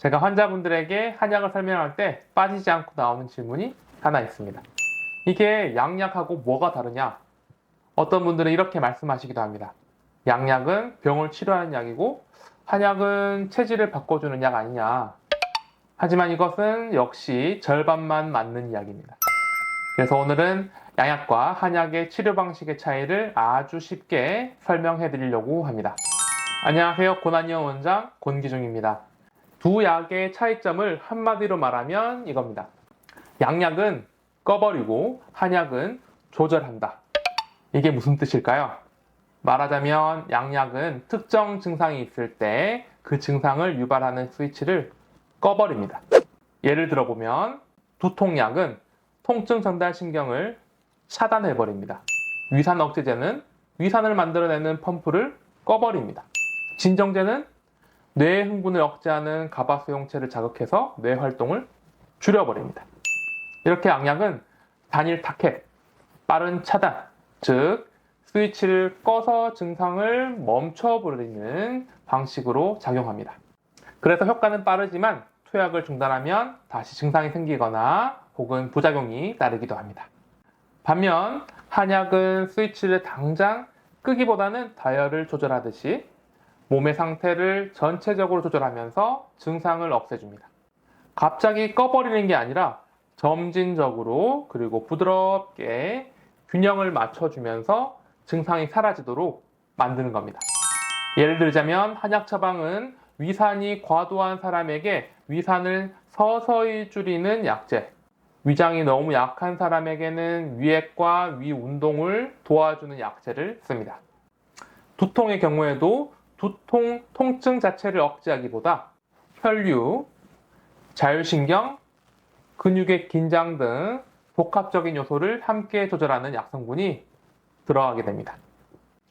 제가 환자분들에게 한약을 설명할 때 빠지지 않고 나오는 질문이 하나 있습니다. 이게 양약하고 뭐가 다르냐? 어떤 분들은 이렇게 말씀하시기도 합니다. 양약은 병을 치료하는 약이고 한약은 체질을 바꿔주는 약 아니냐. 하지만 이것은 역시 절반만 맞는 이야기입니다. 그래서 오늘은 양약과 한약의 치료 방식의 차이를 아주 쉽게 설명해 드리려고 합니다. 안녕하세요. 고난이원 원장 권기중입니다. 두 약의 차이점을 한마디로 말하면 이겁니다. 양약은 꺼버리고 한약은 조절한다. 이게 무슨 뜻일까요? 말하자면 양약은 특정 증상이 있을 때 그 증상을 유발하는 스위치를 꺼버립니다. 예를 들어보면 두통약은 통증 전달 신경을 차단해버립니다. 위산 억제제는 위산을 만들어내는 펌프를 꺼버립니다. 진정제는 뇌 흥분을 억제하는 가바수용체를 자극해서 뇌 활동을 줄여버립니다. 이렇게 양약은 단일 타켓, 빠른 차단, 즉 스위치를 꺼서 증상을 멈춰버리는 방식으로 작용합니다. 그래서 효과는 빠르지만 투약을 중단하면 다시 증상이 생기거나 혹은 부작용이 따르기도 합니다. 반면 한약은 스위치를 당장 끄기보다는 다이얼을 조절하듯이 몸의 상태를 전체적으로 조절하면서 증상을 없애줍니다. 갑자기 꺼버리는 게 아니라 점진적으로 그리고 부드럽게 균형을 맞춰주면서 증상이 사라지도록 만드는 겁니다. 예를 들자면 한약 처방은 위산이 과도한 사람에게 위산을 서서히 줄이는 약제, 위장이 너무 약한 사람에게는 위액과 위 운동을 도와주는 약제를 씁니다. 두통의 경우에도 두통, 통증 자체를 억제하기보다 혈류, 자율신경, 근육의 긴장 등 복합적인 요소를 함께 조절하는 약성분이 들어가게 됩니다.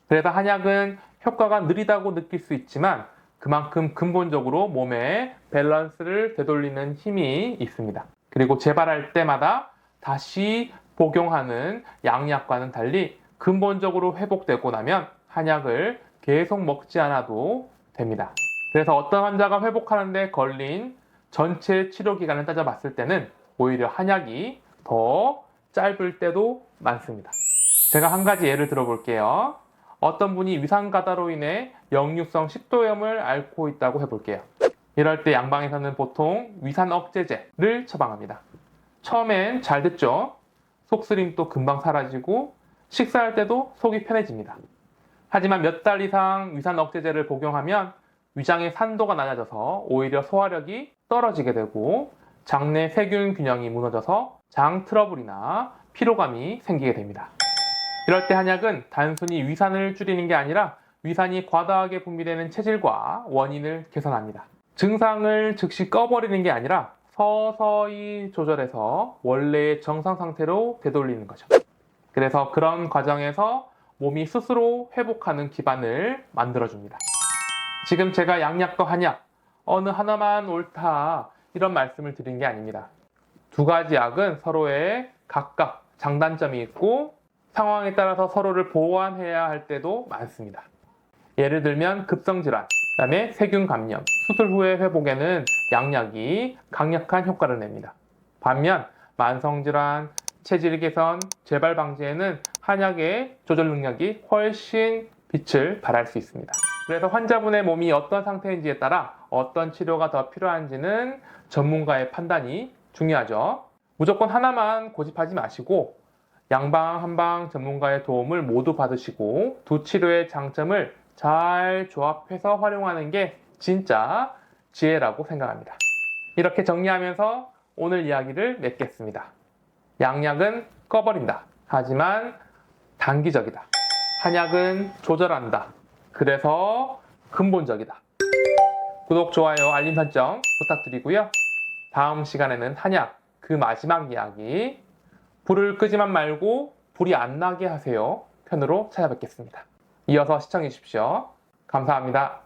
그래서 한약은 효과가 느리다고 느낄 수 있지만 그만큼 근본적으로 몸의 밸런스를 되돌리는 힘이 있습니다. 그리고 재발할 때마다 다시 복용하는 양약과는 달리 근본적으로 회복되고 나면 한약을 계속 먹지 않아도 됩니다. 그래서 어떤 환자가 회복하는데 걸린 전체 치료 기간을 따져봤을 때는 오히려 한약이 더 짧을 때도 많습니다. 제가 한 가지 예를 들어볼게요. 어떤 분이 위산가다로 인해 역류성 식도염을 앓고 있다고 해볼게요. 이럴 때 양방에서는 보통 위산 억제제를 처방합니다. 처음엔 잘 됐죠. 속쓰림도 금방 사라지고 식사할 때도 속이 편해집니다. 하지만 몇 달 이상 위산 억제제를 복용하면 위장의 산도가 낮아져서 오히려 소화력이 떨어지게 되고 장내 세균 균형이 무너져서 장 트러블이나 피로감이 생기게 됩니다. 이럴 때 한약은 단순히 위산을 줄이는 게 아니라 위산이 과다하게 분비되는 체질과 원인을 개선합니다. 증상을 즉시 꺼버리는 게 아니라 서서히 조절해서 원래의 정상 상태로 되돌리는 거죠. 그래서 그런 과정에서 몸이 스스로 회복하는 기반을 만들어줍니다. 지금 제가 양약과 한약, 어느 하나만 옳다 이런 말씀을 드린 게 아닙니다. 두 가지 약은 서로의 각각 장단점이 있고 상황에 따라서 서로를 보완해야 할 때도 많습니다. 예를 들면 급성질환, 그다음에 세균 감염, 수술 후의 회복에는 양약이 강력한 효과를 냅니다. 반면 만성질환, 체질 개선, 재발 방지에는 한약의 조절 능력이 훨씬 빛을 발할 수 있습니다. 그래서 환자분의 몸이 어떤 상태인지에 따라 어떤 치료가 더 필요한지는 전문가의 판단이 중요하죠. 무조건 하나만 고집하지 마시고 양방, 한방 전문가의 도움을 모두 받으시고 두 치료의 장점을 잘 조합해서 활용하는 게 진짜 지혜라고 생각합니다. 이렇게 정리하면서 오늘 이야기를 맺겠습니다. 양약은 꺼버린다. 하지만 단기적이다. 한약은 조절한다. 그래서 근본적이다. 구독, 좋아요, 알림 설정 부탁드리고요. 다음 시간에는 한약 그 마지막 이야기 불을 끄지만 말고 불이 안 나게 하세요 편으로 찾아뵙겠습니다. 이어서 시청해 주십시오. 감사합니다.